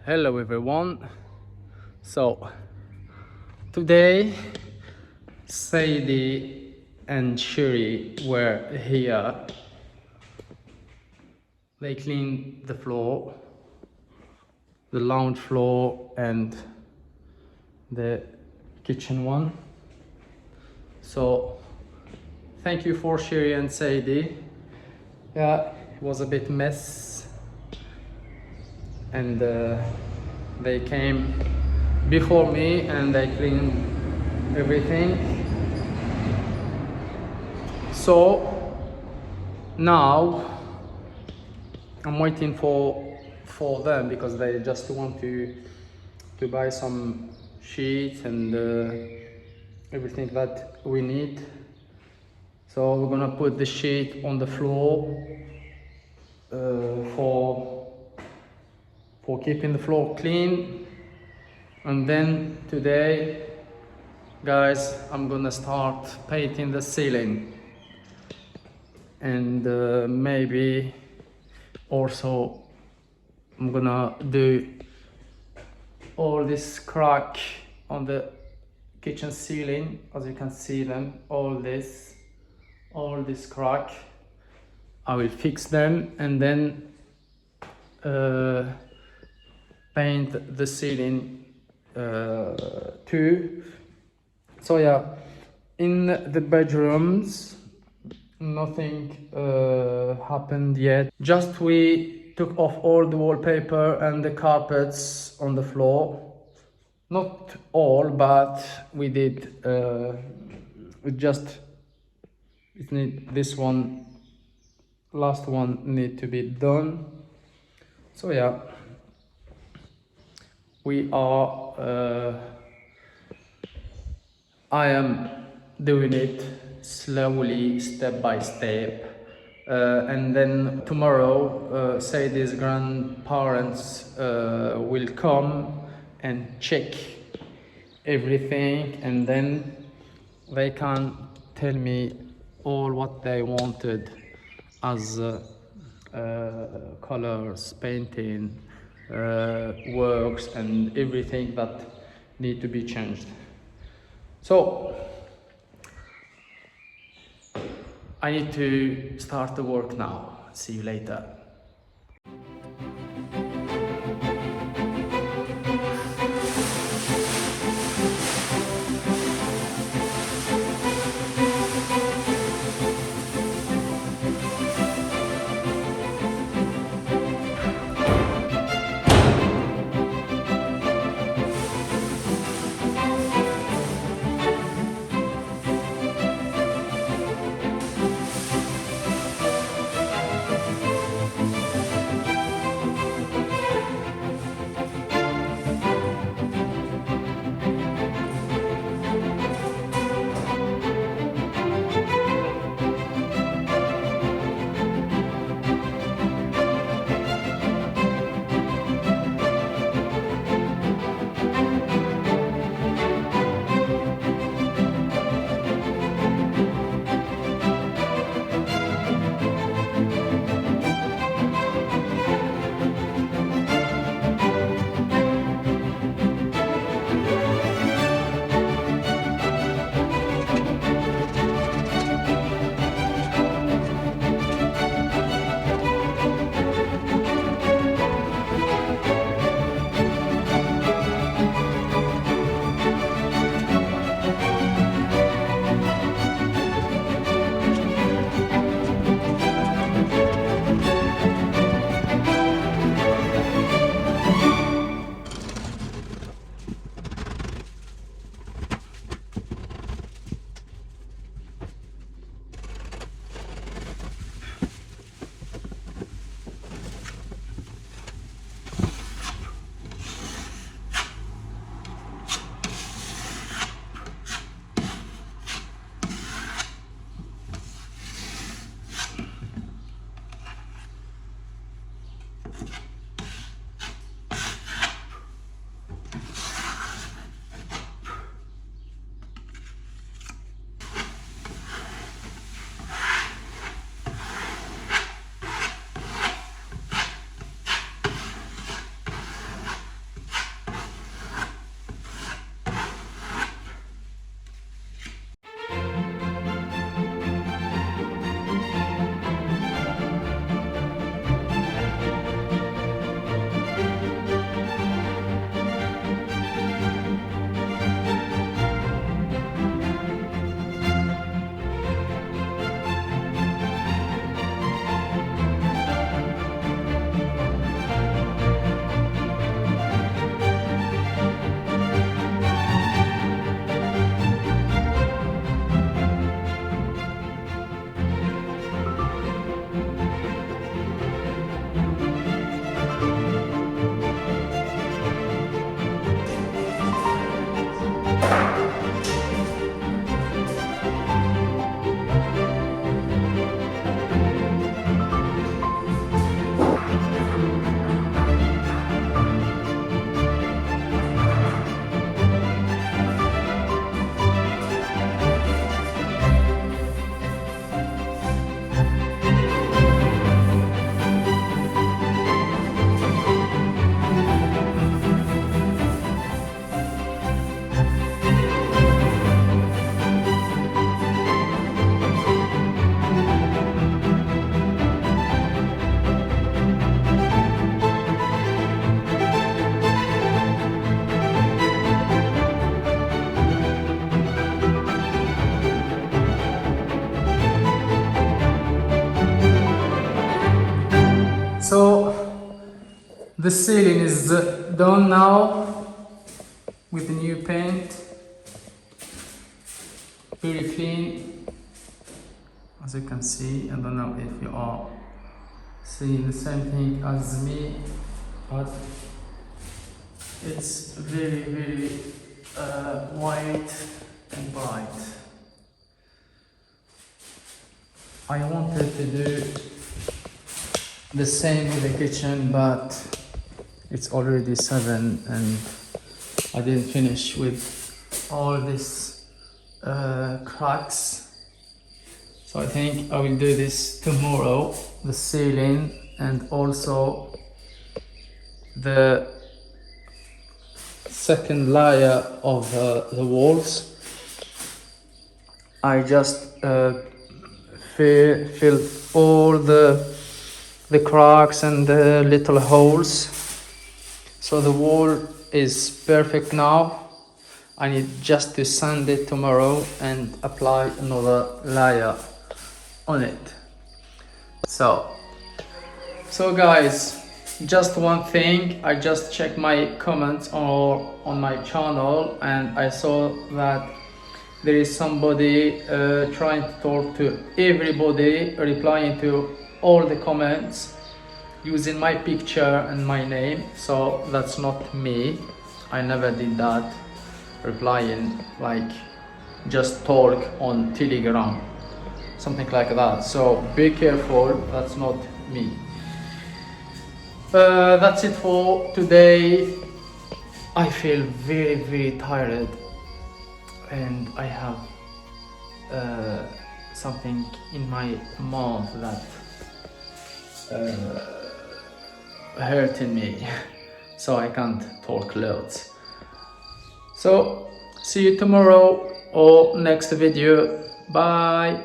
Hello everyone. So today Sadie and Shuri were here. They cleaned the floor, the lounge floor and the kitchen one. So thank you for Shuri and Sadie. Yeah, it was a bit mess and they came before me and they cleaned everything. So now I'm waiting for them because they just want to buy some sheets and everything that we need. So we're gonna put the sheet on the floor for keeping the floor clean. And then today, guys, I'm gonna start painting the ceiling and maybe also I'm gonna do all this crack on the kitchen ceiling, as you can see them, all this crack. I will fix them and then paint the ceiling too. So yeah, in the bedrooms nothing happened yet. Just we took off all the wallpaper and the carpets on the floor. Not all, but we did. It need this one. Last one need to be done. So yeah, we are. I am doing it slowly, step by step. And then tomorrow, Sadie's grandparents will come and check everything, and then they can tell me all what they wanted as colors, painting, works, and everything that need to be changed. So I need to start the work now. See you later. The ceiling is done now with the new paint. Very clean, as you can see. I don't know if you are seeing the same thing as me, but it's very white and bright. I wanted to do the same with the kitchen, but it's already 7 and I didn't finish with all these cracks. So I think I will do this tomorrow, the ceiling and also the second layer of the walls. I just filled all the cracks and the little holes, so the wall is perfect now. I need just to sand it tomorrow and apply another layer on it. So guys, just one thing, I just checked my comments on my channel and I saw that there is somebody trying to talk to everybody, replying to all the comments using my picture and my name. So that's not me. I never did that, replying like just talk on Telegram, something like that. So be careful, that's not me. That's it for today. I feel very tired and I have something in my mouth that hurting me, so I can't talk loads. So see you tomorrow or next video. Bye.